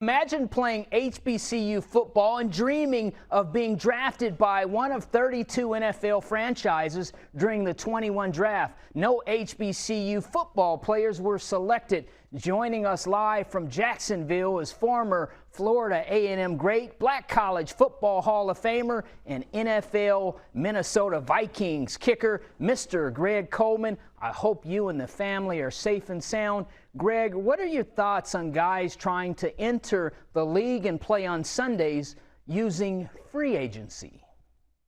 Imagine playing HBCU football and dreaming of being drafted by one of 32 NFL franchises during the 21 draft. No HBCU football players were selected. Joining us live from Jacksonville is former Florida A&M great, Black College Football Hall of Famer, and NFL Minnesota Vikings kicker, Mr. Greg Coleman. I hope you and the family are safe and sound. Greg, what are your thoughts on guys trying to enter the league and play on Sundays using free agency?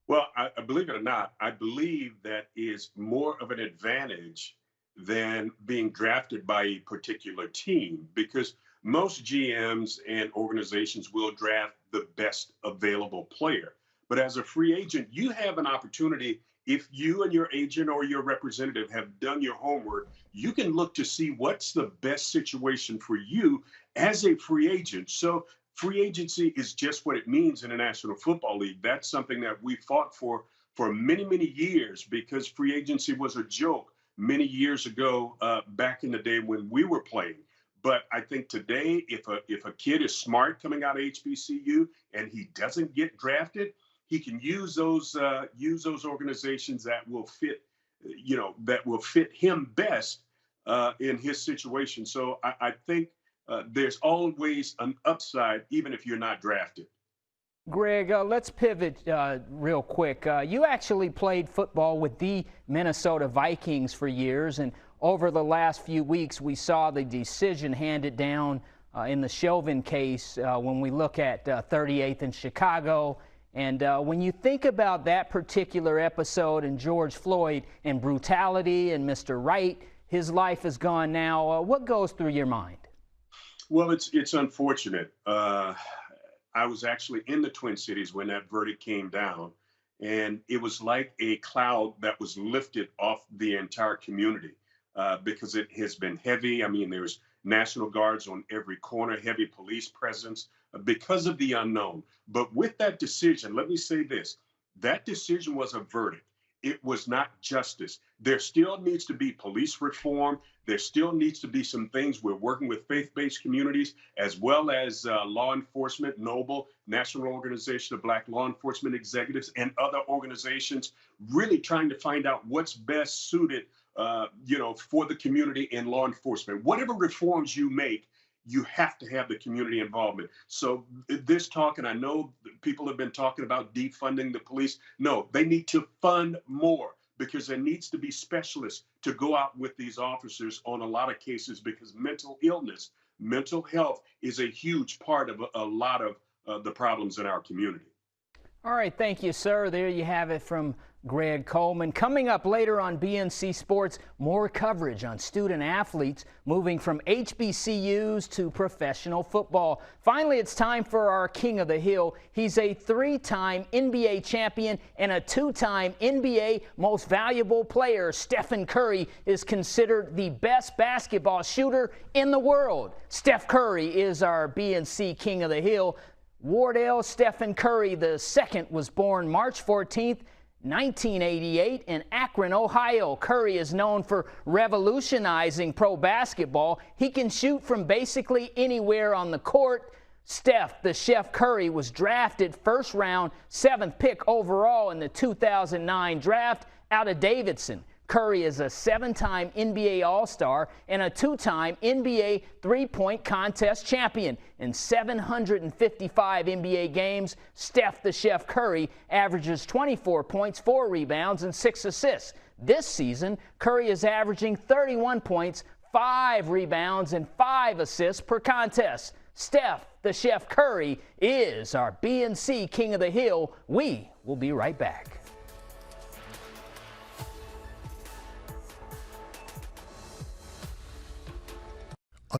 Well, I believe it or not, I believe that is more of an advantage than being drafted by a particular team, because most GMs and organizations will draft the best available player. But as a free agent, you have an opportunity. If you and your agent or your representative have done your homework, you can look to see what's the best situation for you as a free agent. So free agency is just what it means in the National Football League. That's something that we fought for many, many years, because free agency was a joke many years ago, back in the day when we were playing. But I think today, if a kid is smart coming out of HBCU and he doesn't get drafted, he can use those organizations that will fit, that will fit him best in his situation. So I think there's always an upside, even if you're not drafted. Greg, let's pivot real quick. You actually played football with the Minnesota Vikings for years, and over the last few weeks we saw the decision handed down in the Chauvin case when we look at 38th in Chicago. And when you think about that particular episode and George Floyd and brutality and Mr. Wright, his life is gone now. What goes through your mind? Well, it's unfortunate. I was actually in the Twin Cities when that verdict came down, and it was like a cloud that was lifted off the entire community because it has been heavy. I mean, there's National Guards on every corner, heavy police presence because of the unknown. But with that decision, let me say this, that decision was a verdict. It was not justice. There still needs to be police reform. There still needs to be some things. We're working with faith-based communities as well as law enforcement, NOBLE, National Organization of Black Law Enforcement Executives, and other organizations, really trying to find out what's best suited, for the community in law enforcement. Whatever reforms you make, you have to have the community involvement. So this talk, and I know people have been talking about defunding the police. No, they need to fund more, because there needs to be specialists to go out with these officers on a lot of cases, because mental illness, mental health is a huge part of a lot of the problems in our community. All right, thank you, sir. There you have it from Greg Coleman. Coming up later on BNC Sports, more coverage on student athletes moving from HBCUs to professional football. Finally, it's time for our King of the Hill. He's a three-time NBA champion and a two-time NBA Most Valuable Player. Stephen Curry is considered the best basketball shooter in the world. Steph Curry is our BNC King of the Hill. Wardell Stephen Curry II was born March 14th, 1988 in Akron, Ohio. Curry is known for revolutionizing pro basketball. He can shoot from basically anywhere on the court. Steph, the Chef Curry, was drafted first round, 7th pick overall in the 2009 draft out of Davidson. Curry is a 7-time NBA All-Star and a 2-time NBA three-point contest champion. In 755 NBA games, Steph the Chef Curry averages 24 points, 4 rebounds, and 6 assists. This season, Curry is averaging 31 points, 5 rebounds, and 5 assists per contest. Steph the Chef Curry is our BNC King of the Hill. We will be right back.